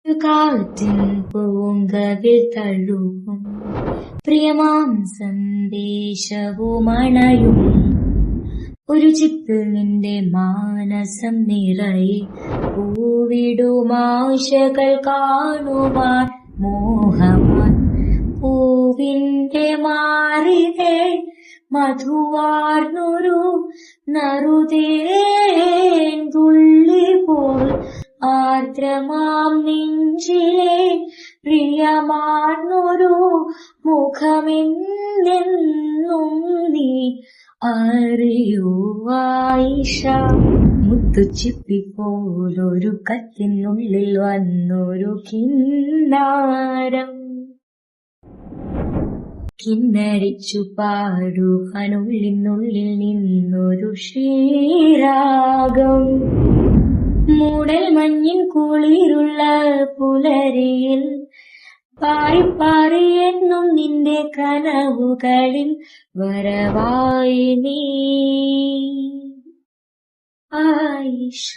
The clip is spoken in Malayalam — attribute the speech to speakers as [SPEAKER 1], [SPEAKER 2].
[SPEAKER 1] കാറ്റിൻ പൂങ്കവിൽ തഴുകും പ്രിയമാം സന്ദേശവുമണയും ഒരു ചിപ്പിൽ നിന്റെ മാനസം നിറയെ പൂവിടുമാശകൾ കാണുവാൻ മോഹമാൻ പൂവിന്റെ മാറിതേ മധുവാർന്നൊരു നറുതേൻ തുള്ളി പോൽ ആർദ്രമാം നെഞ്ചിലെ പ്രിയമാർന്നൊരു മുഖമെന്നെന്നും നീ അറിയൂ ആയിഷ. മുത്തുച്ചിപ്പി പോലൊരു കത്തിനുള്ളിൽ വന്നൊരു കിന്നാരം കിന്നരിച്ചു പാടുവാനുള്ളിനുള്ളിൽ നിന്നൊരു ശ്രീരാഗം. മൂടൽ മഞ്ഞിൻ കുളിരുള്ള പുലരിയിൽ പാറി എന്നും നിന്റെ കനവുകളിൽ വരവായി നീ ആയിഷ.